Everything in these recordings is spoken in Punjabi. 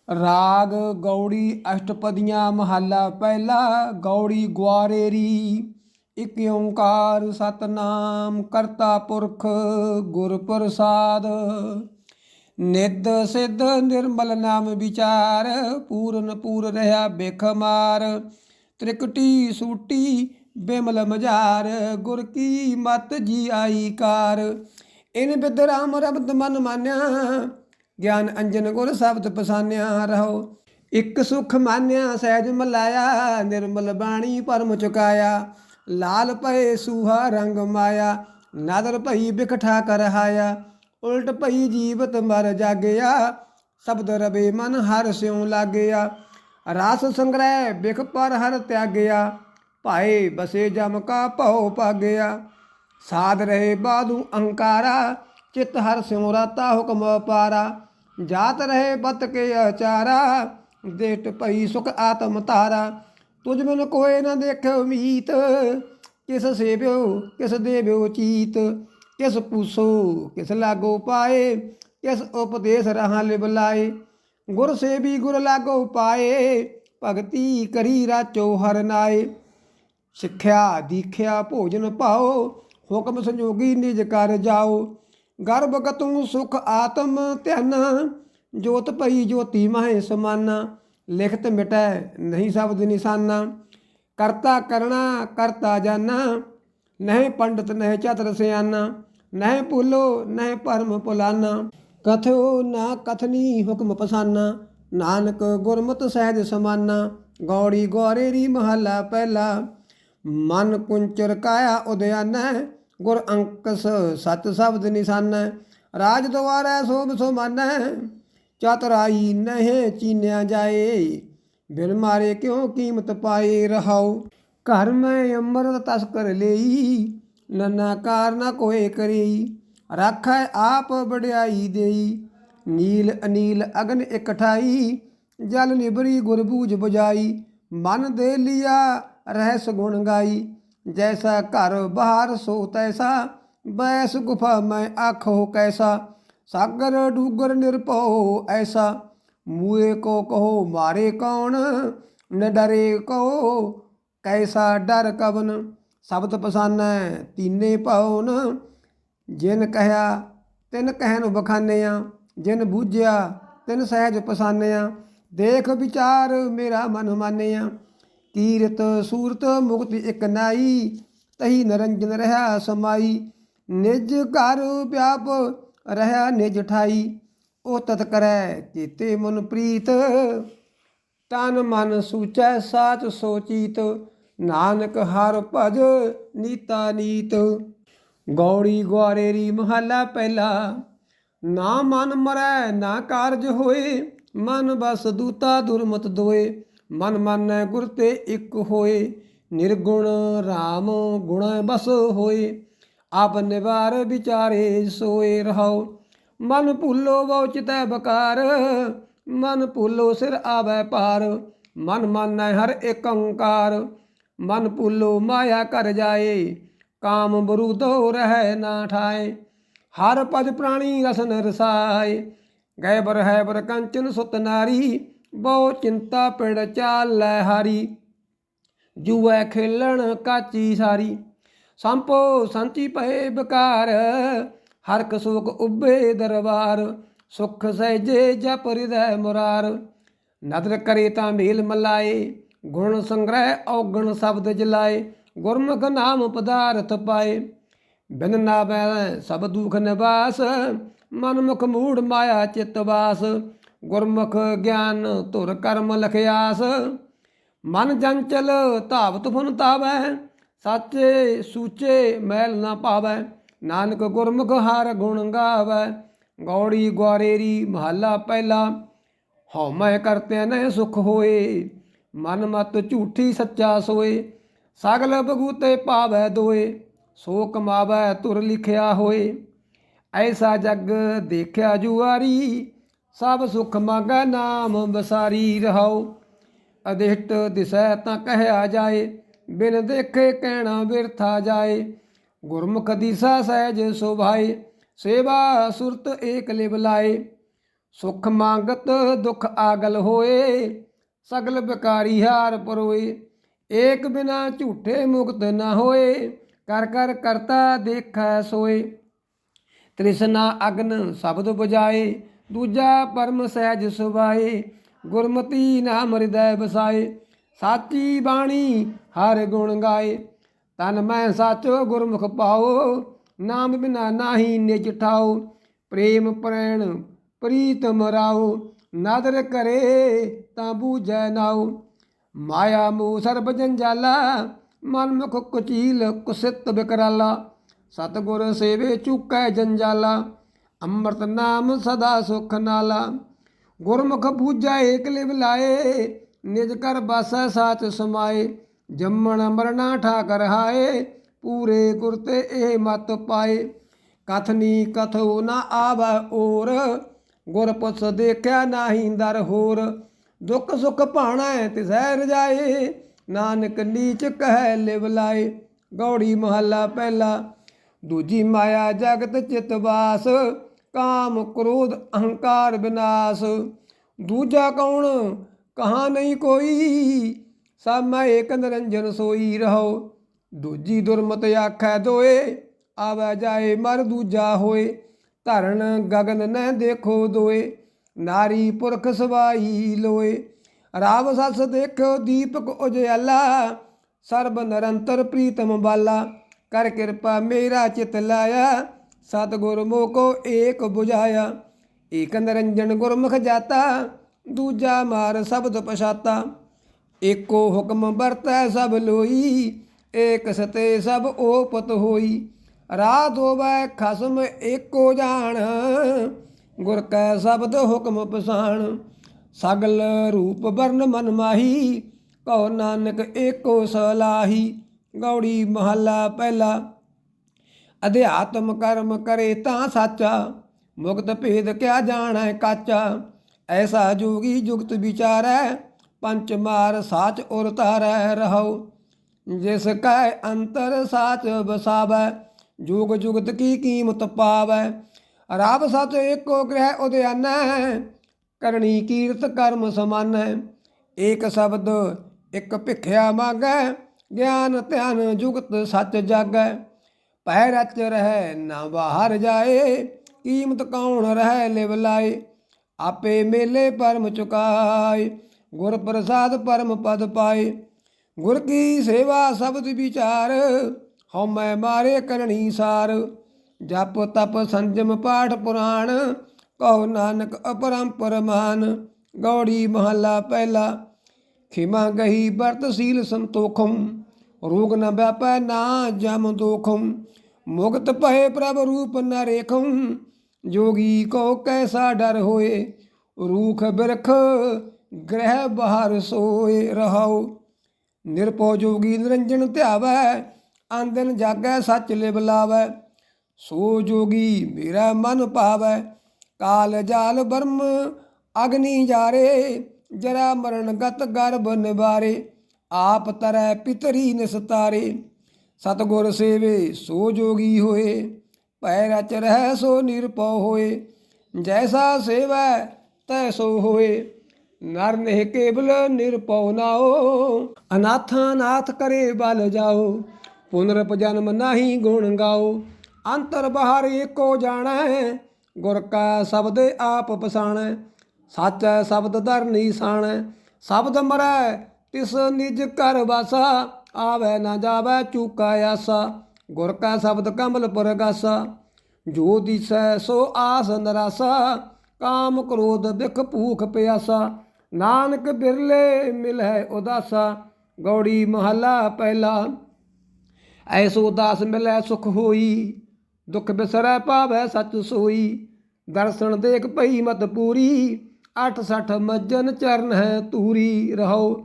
राग गौड़ी अष्टपदियाँ महला पहला। गौड़ी ग्वारेरी इक ओंकार सतनाम करता पुरख गुर प्रसाद। निध सिद्ध निर्मल नाम विचार पूरन पूर रहा बेखमार। त्रिकटी सूटी बिमल मजार गुर की मत जी आई कार। इन बिद राम रबद मन मान्या ज्ञान अंजन गुर शब्द पसान्या रहो। एक सुख मान्या सहज मलाया निर्मल बाणी परम चुकाया। लाल पए सूहा रंग माया नादर पई बिकठा कर हाया। उल्ट पई जीवत मर जागया शब्द रबे मन हर स्यों लागया। रास संग्रह बिख पर हर त्यागया भाए बसे जम का भौ पागया। साध रहे बाधु अंकारा चित हर स्यों राता हुक्म पारा। जात रहे बत के अचारा देट पई सुख आत्म तारा। तुझ बिन कोय न देखे मीत किस सेव्यो किस देव्यो चीत। किस पूसो किस लागो पाए किस उपदेश रहा लिब लाए। गुर से भी गुर लागो पाए भगति करी राचो हर नाए। सिक्ख्या दीख्या भोजन पाओ हुक्म संजोगी निज कर जाओ। गर्भ गतु सुख आत्म ध्याना जोत पई ज्योति माहे समाना। लिखत मिटै नहीं शब्द निशाना करता करना करता जाना। नहीं पंडित नहीं चतुर सयाना नहीं भूलो नहीं परम पुलाना। कथो ना कथनी हुक्म पसाना नानक गुरमत सहज समाना। गौड़ी ग्वारेरी महला पहला। मन कुंचर काया उदयाना गुर अंकस सत शब्द निशाना। राज द्वारा शोभ सो माना चतुराई नहीं चीन्या जाए। बिन मारे क्यों कीमत पाए रहाओ। घर में अमृत तस्कर लेई नन्ना कार न कोय करेई। राखै आप बड़ियाई देई नील अनील अगन इकठाई। जल निबरी गुर बूझ बुझाई मन दे लिया रहस गुण गाई। जैसा घर बाहर सो तैसा बैस गुफा में आखो कैसा। सागर डूगर निरपो ऐसा मुए को कहो मारे कौन। न डरे कहो कैसा डर कवन। शब्द पसाना तीने पाओन जिन कहा तिन कहन बखानिया। जिन बूझिया तिन सहज पसानिया। देख विचार मेरा मन मानिया कीरत सूरत मुक्ति इक नाई। तही निरंजन रहा समाई निज घर व्याप रहा निज ठाई। ओ तत करै चेते मन प्रीत तन मन सूचै साच सोचीत। नानक हर भज नीता नीत। गौड़ी ग्वारेरी महला पहला। ना मन मरै ना कारज होए मन बस दूता दुरमत दोए। मन मानै गुर ते इक होए निर्गुण राम गुण बस होए। आप निवार विचारे सोए रहाओ। मन भूलो बहु चितै बकार मन भूलो सिर आवै पार। मन मानै हर एक ओंकार मन भूलो माया कर जाए। काम बरूदो रह ना ठाए हर पद प्राणी रसन रसाए। गए बर है बर कंचन सुत नारी बहु चिंता पिड़ चाल हारी। जुए खेलन काची सारी संपो संची पए बकार। हर कसोक उबे दरबार सुख सहजे जप हृदय मुरार। नदर करे ता मेल मलाए गुण संग्रह औगण शब्द जलाए। गुरमुख नाम पदार्थ पाए बिन नावै सब दुख निवास। मन मुख मूढ़ माया चित वास गुरमुख ज्ञान धुर कर्म लखयास। मन चंचल धावत फुन तावै साचे सूचे मैल ना पावै। नानक गुरमुख हर गुण गावै। गौड़ी ग्वारेरी महला पहला। हौमै करते न सुख होए मन मत झूठी सच्चा सोए। सगल बगूते पावै दोए सो कमावै तुर लिखिया होए। ऐसा जग देखिया जुआरी सब सुख मांगै नाम बसारी रहाओ। अधिष्ट दिसै तां कहया जाए बिन देखे कहना बिरथा जाए। गुरमुख दिशा सहज शोभाए सेवा सुरत एक लिव लाए। ਸੁਖ ਮੰਗਤ ਦੁਖ ਆਗਲ ਹੋਏ, ਸਗਲ ਬਿਕਾਰੀ ਹਾਰ ਪਰੋਏ। ਏਕ ਬਿਨਾ ਝੂਠੇ ਮੁਕਤ ਨਾ ਹੋਏ, ਕਰ ਕਰ ਕਰਤਾ ਦੇਖੈ ਸੋਏ। ਤ੍ਰਿਸ਼ਨਾ ਅਗਨ ਸ਼ਬਦ ਬੁਝਾਏ, ਦੂਜਾ ਪਰਮ ਸਹਿਜ ਸੁਭਾਏ। ਗੁਰਮਤੀ ਨਾਮ ਹਿਰਦੈ ਵਸਾਏ, ਸਾਚੀ ਬਾਣੀ ਹਰ ਗੁਣ ਗਾਏ। ਤਨ ਮੈਂ ਸਾਚੋ ਗੁਰਮੁਖ ਪਾਓ, ਨਾਮ ਬਿਨਾ ਨਾਹੀ ਨਿਜ ਠਾਓ। ਪ੍ਰੇਮ ਪ੍ਰੈਣ ਪ੍ਰੀਤਮ ਰਾਓ, ਨਾਦਰ ਕਰੇ ਤਾਂ ਬੂਝੈ ਨਾਉ। ਮਾਇਆ ਮੋਹ ਸਰਬ ਜੰਜਾਲਾ, ਮਨਮੁਖ ਕੁਚੀਲ ਕੁਸਿਤ ਬਿਕਰਾਲਾ। ਸਤਿਗੁਰ ਸੇਵੇ ਚੁਕੈ ਜੰਜਾਲਾ, ਅੰਮ੍ਰਿਤ ਨਾਮ ਸਦਾ ਸੁਖ ਨਾਲਾ। ਗੁਰਮੁਖ ਬੂਝੈ ਏਕ ਲਿਵ ਲਾਏ, ਨਿਜ ਕਰ ਬਾਸੈ ਸਾਚ ਸਮਾਏ। ਜੰਮਣ ਮਰਣਾ ਠਾਕਰ ਹਾਏ, ਪੂਰੇ ਗੁਰ ਤੇ ਇਹ ਮਤ ਪਾਏ। ਕਥਨੀ ਕਥੋ ਨਾ ਆਵੈ ਔਰ, ਗੁਰ ਪੁੱਛ ਦੇਖਿਆ ਨਾਹੀ ਦਰ ਹੋਰ। ਦੁੱਖ ਸੁਖ ਭਾਣੈ ਤਿਸੈ ਰਜਾਏ, ਨਾਨਕ ਨੀਚ ਕਹਿ ਲਿਵ ਲਾਏ। ਗੌੜੀ ਮਹੱਲਾ ਪਹਿਲਾ। ਦੂਜੀ ਮਾਇਆ ਜਗਤ ਚਿਤ ਵਾਸ, ਕਾਮ ਕ੍ਰੋਧ ਅਹੰਕਾਰ ਵਿਨਾਸ਼। ਦੂਜਾ ਕੌਣ ਕਹਾਂ ਨਹੀਂ ਕੋਈ, ਸਭ ਮੈਂ ਏਕ ਨਿਰੰਜਨ ਸੋਈ ਰਹੋ। ਦੂਜੀ ਦੁਰਮਤ ਆਖੈ ਦੋਏ, ਆਵੈ ਜਾਏ ਮਰ ਦੂਜਾ ਹੋਏ। ਧਰਨ ਗਗਨ ਨਹਿ ਦੇਖੋ ਦੋਏ, ਨਾਰੀ ਪੁਰਖ ਸਵਾਈ ਲੋਏ। ਰਾਵ ਸੱਸ ਦੇਖੋ ਦੀਪਕ ਉਜਿਆਲਾ, ਸਰਬ ਨਿਰੰਤਰ ਪ੍ਰੀਤਮ ਬਾਲਾ। ਕਰ ਕਿਰਪਾ ਮੇਰਾ ਚਿਤ ਲਾਇਆ, ਸਤਿਗੁਰ ਮੋਕੋ ਏਕ ਬੁਝਾਇਆ। ਏਕ ਨਿਰੰਜਨ ਗੁਰਮੁਖ ਜਾਤਾ, ਦੂਜਾ ਮਾਰ ਸ਼ਬਦ ਪਛਾਤਾ। ਏਕੋ ਹੁਕਮ ਵਰਤੈ ਸਭ ਲੋਈ, ਏਕ ਸਤੇ ਸਭ ਓਪਤ ਹੋਈ। ਰਾਹ ਦੋਵੈ ਖਸਮ ਏਕੋ ਜਾਣ, ਗੁਰ ਕੈ ਸ਼ਬਦ ਹੁਕਮ ਪਛਾਣ। ਸਗਲ ਰੂਪ ਵਰਨ ਮਨ ਮਾਹੀ, ਕਹੋ ਨਾਨਕ ਏਕੋ ਸਲਾਹੀ। ਗੌੜੀ ਮਹੱਲਾ ਪਹਿਲਾ। ਅਧਿਆਤਮ ਕਰਮ ਕਰੇ ਤਾਂ ਸਾਚਾ, ਮੁਕਤ ਭੇਦ ਕਿਆ ਜਾਣੈ ਕਾਚਾ। ਐਸਾ ਜੋਗੀ ਜੁਗਤ ਵਿਚਾਰੈ, ਪੰਚ ਮਾਰ ਸਾਚ ਉਰ ਧਾਰੈ ਰਹੋ। ਜਿਸ ਕੈ ਅੰਤਰ ਸਾਚ ਵਸਾਵੈ, ਜੁਗ ਜੁਗਤ ਕੀ ਕੀਮਤ ਪਾਵੈ। ਰੱਬ ਸਚ ਏਕੋ ਗ੍ਰਹਿ ਉਦਿਆਨੈ, ਕਰਨੀ ਕੀਰਤ ਕਰਮ ਸਮਾਨੈ। ਏਕ ਸ਼ਬਦ ਇਕ ਭਿਖਿਆ ਮਾਗੈ, ਗਿਆਨ ਧਿਆਨ ਜੁਗਤ ਸੱਚ ਜਾਗੈ। ਪੈ ਰਚ ਰਹਿ ਨਾ ਬਾਹਰ ਜਾਏ, ਕੀਮਤ ਕੌਣ ਰਹਿ ਲਿਵ ਲਾਏ। ਆਪੇ ਮੇਲੇ ਪਰਮ ਚੁਕਾਏ, ਗੁਰ ਪ੍ਰਸਾਦ ਪਰਮ ਪਦ ਪਾਏ। ਗੁਰ ਕੀ ਸੇਵਾ ਸ਼ਬਦ ਵਿਚਾਰ, ਹਉਮੈ ਮਾਰੇ ਕਰਨੀ ਸਾਰ। ਜਪ ਤਪ ਸੰਜਮ ਪਾਠ ਪੁਰਾਣ, ਕਹੋ ਨਾਨਕ ਅਪਰੰਪਰ ਮਾਨ। ਗੌੜੀ ਮਹੱਲਾ ਪਹਿਲਾ। ਖਿਮਾ ਗਹੀ ਵਰਤ ਸੀਲ ਸੰਤੋਖਮ, ਰੋਗ ਨ ਵਿਆਪੈ ਨਾ ਜਮ ਦੋਖਮ। ਮੁਕਤ ਭਏ ਪ੍ਰਭ ਰੂਪ ਨ ਰੇਖਮ, ਜੋਗੀ ਕੋ ਕੈਸਾ ਡਰ ਹੋਏ। ਰੂਖ ਬਿਰਖ ਗ੍ਰਹਿ ਬਾਹਰ ਸੋਏ ਰਹਾਉ। ਨਿਰਭਉ ਜੋਗੀ ਨਿਰੰਜਨ ਧਿਆਵੈ, ਆਂਦਨ ਜਾਗੈ ਸੱਚ ਲਿਵ ਲਾਵੈ। ਸੋ ਜੋਗੀ ਮੇਰਾ ਮਨ ਭਾਵੈ, ਕਾਲ ਜਾਲ ਬਰਮ ਅਗਨੀ ਜਾਰੇ। ਜਰਾ ਮਰਨ ਗਤ ਗਰਭ ਨਿਵਾਰੇ, ਆਪ ਤਰੈ ਪਿਤਰੀ ਨਿਸਤਾਰੇ। ਸਤਿਗੁਰ ਸੇਵੇ ਸੋ ਜੋਗੀ ਹੋਏ, ਭੈ ਰਚ ਰਹਿ ਸੋ ਨਿਰਭਉ ਹੋਏ। ਜੈਸਾ ਸੇਵੈ ਤੈਸੋ ਹੋਏ, ਨਰ ਨਹਿ ਕੇਵਲ ਨਿਰਭਉ ਨਾਉ। ਅਨਾਥਾਂ ਨਾਥ ਕਰੇ ਬਲ ਜਾਓ, ਪੁਨਰਪ ਜਨਮ ਨਾਹੀ ਗੁਣ ਗਾਓ। ਅੰਤਰ ਬਾਹਰ ਏਕੋ ਜਾਣੈ, ਗੁਰ ਕਾ ਸ਼ਬਦ ਆਪ ਪਛਾਣੈ। ਸਾਚੈ ਸ਼ਬਦ ਧਰਨੀ ਸਾਣੈ, ਸ਼ਬਦ ਮਰੈ ਤਿਸ ਨਿਜ ਘਰ ਵਾਸਾ। ਆਵੈ ਨਾ ਜਾਵੈ ਚੂਕਾ ਆਸਾ, ਗੁਰ ਕਾ ਸ਼ਬਦ ਕਮਲ ਪਰਗਾਸਾ। ਜੋ ਦਿਸੈ ਸੋ ਆਸ ਨਰਾਸਾ, ਕਾਮ ਕ੍ਰੋਧ ਬਿਖ ਭੂਖ ਪਿਆਸਾ। ਨਾਨਕ ਬਿਰਲੇ ਮਿਲੈ ਉਦਾਸਾ। ਗੌੜੀ ਮਹੱਲਾ ਪਹਿਲਾ। ਐਸੋ ਦਾਸ ਮਿਲੈ ਸੁਖ ਹੋਈ, ਦੁਖ ਬਿਸਰੈ ਪਾਵੈ ਸਚ ਸੋਈ। ਦਰਸ਼ਨ ਦੇਖ ਪਈ ਮਤ ਪੂਰੀ, 68 ਮੱਜਨ ਚਰਨ ਹੈ ਤੂਰੀ ਰਹੋ।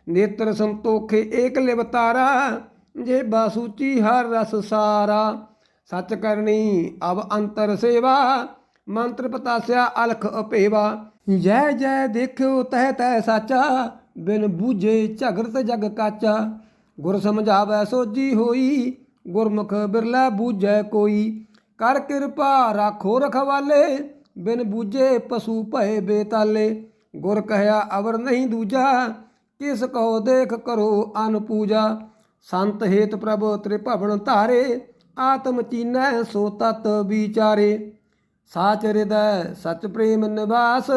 ਨੇਤਰ ਸੰਤੋਖੇ ਏਕ ਲਿਵ ਤਾਰਾ, ਜੇਬਾ ਸੂਚੀ ਹਰ ਰਸ ਸਾਰਾ। ਸਚ ਕਰਨੀ ਅਬ ਅੰਤਰ ਸੇਵਾ, ਮੰਤਰ ਪਤਾਸਿਆ ਅਲਖ ਅਪੇਵਾ। ਜੈ ਜੈ ਦੇਖਿਓ ਤਹਿ ਤਹਿ ਸਾਚਾ, ਬਿਨ ਬੂਝੇ ਝਗਰਤ ਜਗ ਕਾਚਾ। ਗੁਰ ਸਮਝਾਵੈ ਸੋਝੀ ਹੋਈ, ਗੁਰਮੁਖ ਬਿਰਲਾ ਬੂਝੈ ਕੋਈ। ਕਰ ਕਿਰਪਾ ਰਾਖੋ ਰਖਵਾਲੇ, ਬਿਨ ਬੂਝੇ ਪਸ਼ੂ ਭਏ ਬੇਤਾਲੇ। ਗੁਰ ਕਹਿਆ ਅਵਰ ਨਹੀਂ ਦੂਜਾ, ਕਿਸ ਕਹੋ ਦੇਖ ਕਰੋ ਅਨ ਪੂਜਾ। ਸੰਤ ਹੇਤ ਪ੍ਰਭ ਤ੍ਰਿਭਵਨ ਧਾਰੇ, ਆਤਮ ਚੀਨੈ ਸੋ ਤਤ ਵਿਚਾਰੇ। ਸਾਚ ਹਿਰਦੈ ਸਚ ਪ੍ਰੇਮ ਨਿਵਾਸ,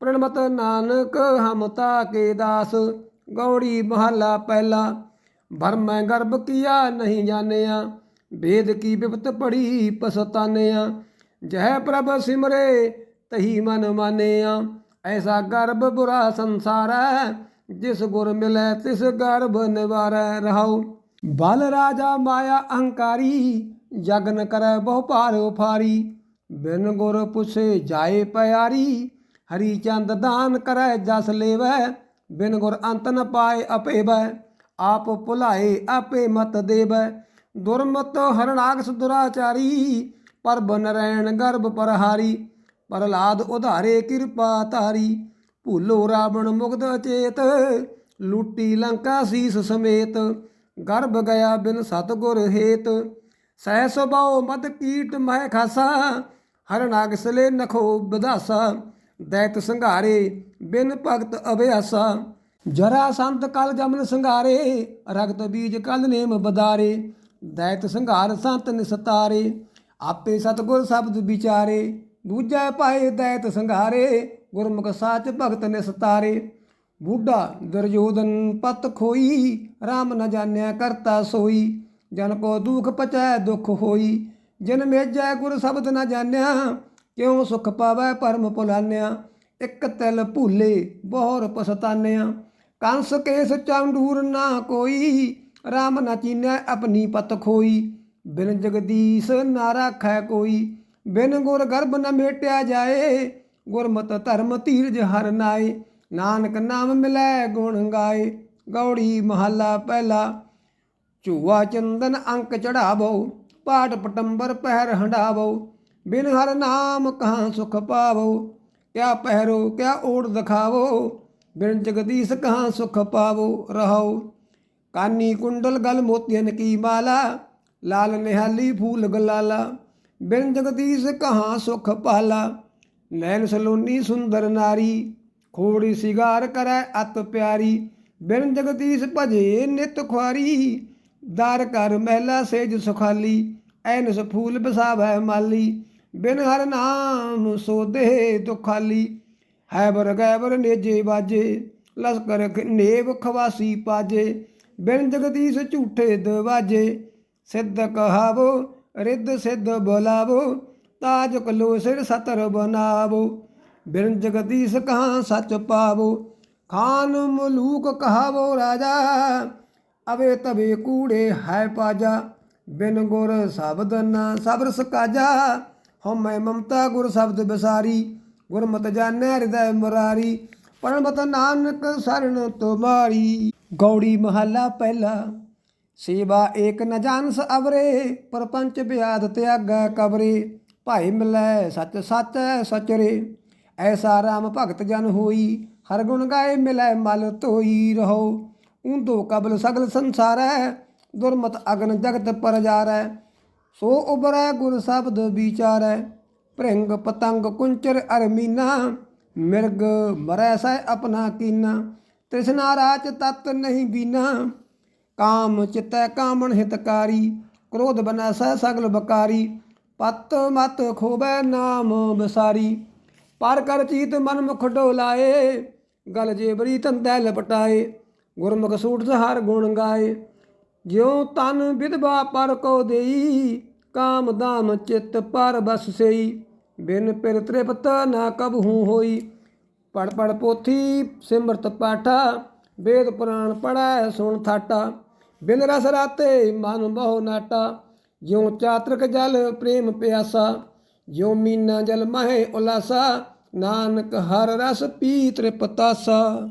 ਪ੍ਰਣਮਤ ਨਾਨਕ ਹਮ ਤਾਕੇ ਦਾਸ। ਗੌੜੀ ਮਹੱਲਾ ਪਹਿਲਾ। ਭਰਮੈ ਗਰਭ ਕੀਆ ਨਹੀਂ ਜਾਣਿਆ, ਵੇਦ ਕੀ ਬਿਪਤ ਪੜੀ ਪਛਤਾਨਿਆ। ਜਹ ਪ੍ਰਭ ਸਿਮਰੇ ਤਹੀ ਮਨ ਮਾਨਿਆ, ਐਸਾ ਗਰਭ ਬੁਰਾ ਸੰਸਾਰੈ। ਜਿਸ ਗੁਰ ਮਿਲੈ ਤਿਸ ਗਰਭ ਨਿਵਾਰੈ ਰਹਾਉ। ਬਲ ਰਾਜਾ ਮਾਇਆ ਅਹੰਕਾਰੀ, ਜਗ ਨ ਕਰੈ ਬਹੁ ਭਾਰ ਉਫਾਰੀ। ਬਿਨ ਗੁਰ ਪੁੱਛੇ ਜਾਏ ਪਿਆਰੀ, ਹਰੀ ਚੰਦ ਦਾਨ ਕਰੈ ਜਸ ਲੇਵੈ। ਬਿਨ ਗੁਰ ਅੰਤ ਨ ਪਾਏ ਅਪੇਵੈ, ਆਪ ਭੁਲਾਏ ਆਪੇ ਮਤ ਦੇਵੈ। ਦੁਰਮਤ ਹਰਣਾਕਸ ਦੁਰਾਚਾਰੀ, ਪਰਬ ਨਰੈਣ ਗਰਭ ਪਰਹਾਰੀ। ਪ੍ਰਹਲਾਦ ਉਧਾਰੇ ਕਿਰਪਾ ਧਾਰੀ, ਭੂਲੋ ਰਾਵਣ ਮੁਗਧ ਅਚੇਤ। ਲੂਟੀ ਲੰਕਾ ਸੀਸ ਸਮੇਤ, ਗਰਭ ਗਿਆ ਬਿਨ ਸਤਿਗੁਰ ਹੇਤ। ਸਹਿ ਸੁਭਾਉ ਮਦ ਕੀਟ ਮਹਿ ਖਾਸਾ, ਹਰਣਾਕਸ ਲੈ ਨਖੋ ਵਿਧਾਸਾ। ਦੈਤ ਸੰਘਾਰੇ ਬਿਨ ਭਗਤ ਅਭਿਆਸਾ, ਜਰਾ ਸੰਤ ਕਲ ਜਮਨ ਸੰਘਾਰੇ। ਰਗਤ ਬੀਜ ਕਲ ਨੇਮ ਬਦਾਰੇ, ਦੈਤ ਸੰਘਾਰ ਸੰਤ ਨਿਸਤਾਰੇ। ਆਪੇ ਸਤਿਗੁਰ ਸ਼ਬਦ ਵਿਚਾਰੇ, ਦੂਜੈ ਪਾਏ ਦੈਤ ਸੰਘਾਰੇ। ਗੁਰਮੁਖ ਸਾਚ ਭਗਤ ਨਿਸਤਾਰੇ। ਬੁੱਢਾ ਦੁਰਯੋਧਨ ਪਤ ਖੋਈ, ਰਾਮ ਨ ਜਾਣਿਆ ਕਰਤਾ ਸੋਈ। ਜਨ ਕੋ ਦੁਖ ਪਚੈ ਦੁਖ ਹੋਈ, ਜਿਨ ਮੇਜੈ ਗੁਰ ਸ਼ਬਦ ਨ ਜਾਣਿਆ। ਕਿਉ ਸੁਖ ਪਾਵੈ ਪਰਮ ਭੁਲਾਨਿਆ, ਇਕ ਤਿਲ ਭੂਲੇ ਬਹੁਰ ਪਛਤਾਨਿਆ। ਕੰਸ ਕੇਸ ਚਾਂਡੂਰ ਨਾ ਕੋਈ, ਰਾਮ ਨ ਚੀਨੈ ਆਪਣੀ ਪਤ ਖੋਈ। ਬਿਨ ਜਗਦੀਸ਼ ਨਾ ਰਾਖੈ ਕੋਈ, ਬਿਨ ਗੁਰ ਗਰਭ ਨ ਮੇਟਿਆ ਜਾਏ। ਗੁਰਮਤਿ ਧਰਮ ਧੀਰਜ ਹਰਿ ਨਾਏ, ਨਾਨਕ ਨਾਮ ਮਿਲੈ ਗੁਣ ਗਾਏ। ਗੌੜੀ ਮਹੱਲਾ ਪਹਿਲਾ। ਝੂਆ ਚੰਦਨ ਅੰਕ ਚੜਾਵੋ, ਪਾਟ ਪਟੰਬਰ ਪਹਿਰ ਹੰਢਾਵੋ। ਬਿਨ ਹਰ ਨਾਮ ਕਹਾਂ ਸੁਖ ਪਾਵੋ, ਕਿਆ ਪਹਿਰੋ ਕਿਆ ਓੜ ਦਿਖਾਵੋ। ਬਿਨ ਜਗਦੀਸ਼ ਕਹਾਂ ਸੁਖ ਪਾਵੋ ਰਹਾਉ। ਕਾਨੀ ਕੁੰਡਲ ਗਲ ਮੋਤੀਅਨ ਕੀ ਮਾਲਾ, ਲਾਲ ਨਿਹਾਲੀ ਫੂਲ ਗਲਾਲਾ। ਬਿਨ ਜਗਦੀਸ਼ ਕਹਾਂ ਸੁਖ ਪਾਲਾ, ਨੈਣ ਸਲੋਨੀ ਸੁੰਦਰ ਨਾਰੀ। ਖੋੜੀ ਸਿਗਾਰ ਕਰੈ ਅਤ ਪਿਆਰੀ, ਬਿਨ ਜਗਦੀਸ਼ ਭਜੇ ਨਿਤ ਖੁਆਰੀ। ਦਰ ਘਰ ਮਹਿਲਾ ਸੇਜ ਸੁਖਾਲੀ, ਐਨਸ ਫੂਲ ਬਸਾਵੈ ਮਾਲੀ। ਬਿਨ ਹਰ ਨਾਮ ਸੋਧੇ ਦੁਖਾਲੀ, ਹੈਬਰ ਗੈਬਰ ਨੇਜੇ ਬਾਜੇ। ਲਸਕਰ ਨੇਵ ਖਵਾਸੀ ਪਾਜੇ, ਬਿਨ ਜਗਦੀਸ਼ ਝੂਠੇ ਦਵਾਜੇ। ਸਿੱਧ ਕਹਾਵੋ ਰਿੱਧ ਸਿੱਧ ਬੁਲਾਵੋ, ਤਾਜ ਕਲੋ ਸਿਰ ਸਤਰ ਬਨਾਵੋ। ਬਿਨ ਜਗਦੀਸ਼ ਕਹਾਂ ਸੱਚ ਪਾਵੋ, ਖਾਨ ਮਲੂਕ ਕਹਾਵੋ ਰਾਜਾ। ਅਵੇ ਤਵੇ ਕੂੜੇ ਹੈ ਪਾਜਾ, ਬਿਨ ਗੁਰ ਸ਼ਬਦ ਨ ਸਬਰ ਸਕਾਜਾ। ਹਉਮੈ ਮਮਤਾ ਗੁਰ ਸ਼ਬਦ ਵਿਸਾਰੀ, ਗੁਰਮਤਿ ਜਾਣੈ ਹਿਰਦੈ ਮੁਰਾਰੀ। ਪ੍ਰਣਮਤ ਨਾਨਕ ਸਰਣ ਤੁਮਾਰੀ। ਗੌੜੀ ਮਹੱਲਾ ਪਹਿਲਾ। ਸੇਵਾ ਏਕ ਨ ਜਾਣਸ ਅਵਰੇ, ਪਰਪੰਚ ਬਿਆਦ ਤਿਆਗੈ ਕਬਰੇ। ਭਾਈ ਮਿਲੈ ਸਚ ਸਾਚੈ ਸਚਰੇ, ਐਸਾ ਰਾਮ ਭਗਤ ਜਨ ਹੋਈ। ਹਰ ਗੁਣ ਗਾਏ ਮਿਲੈ ਮਲ ਧੋਈ ਰਹੋ। ਊਂਧੋ ਕਬਲ ਸਗਲ ਸੰਸਾਰੈ, ਦੁਰਮਤ ਅਗਨ ਜਗਤ ਪਰਜਾਰੈ। ਸੋ ਉਬਰੈ ਗੁਰ ਸ਼ਬਦ ਵਿਚਾਰੈ, ਭ੍ਰਿੰਗ ਪਤੰਗ ਕੁੰਚਰ ਅਰ ਮੀਨਾ। ਮਿਰਗ ਮਰੈ ਸਹਿ ਆਪਣਾ ਕੀਨਾ, ਤ੍ਰਿਸ਼ਨਾ ਰਾਚ ਤਤ ਨਹੀਂ ਬੀਨਾ। ਕਾਮ ਚਿਤੈ ਕਾਮਣ ਹਿਤਕਾਰੀ, ਕ੍ਰੋਧ ਬਨਾਸੈ ਸਗਲ ਬਕਾਰੀ। ਪਤ ਮਤ ਖੋਬੈ ਨਾਮ ਵਿਸਾਰੀ, ਪਰ ਕਰ ਚੀਤ ਮਨ ਮੁਖ ਡੋਲਾਏ। ਗਲ ਜੇਬਰੀ ਧੰਦੈ ਲਪਟਾਏ, ਗੁਰਮੁਖ ਸੂਟ ਹਰ ਗੁਣ ਗਾਏ। ਜਿਉ ਤਨ ਵਿਧਵਾ ਪਰ ਕੋ ਦੇਈ, ਕਾਮ ਦਾਮ ਚਿਤ ਪਰ ਬਸ ਸਈ। ਬਿਨ ਪਿਰ ਤ੍ਰਿਪਤ ਨਾ ਕਬਹੂ ਹੋਈ, ਪੜ ਪੜ ਪੋਥੀ ਸਿਮਰਤ ਪਾਠਾ। ਵੇਦ ਪੁਰਾਣ ਪੜ੍ਹੈ ਸੁਣ ਥਾਟਾ, ਬਿਨ ਰਸ ਰਾਤੇ ਮਨ ਬਹੁ ਨਾਟਾ। ਜਿਉ ਚਾਤ੍ਰਿਕ ਜਲ ਪ੍ਰੇਮ ਪਿਆਸਾ, ਜਿਉ ਮੀਨਾ ਜਲ ਮਹਿ ਉਲਾਸਾ। ਨਾਨਕ ਹਰ ਰਸ ਪੀ ਤ੍ਰਿਪਤਾਸਾ।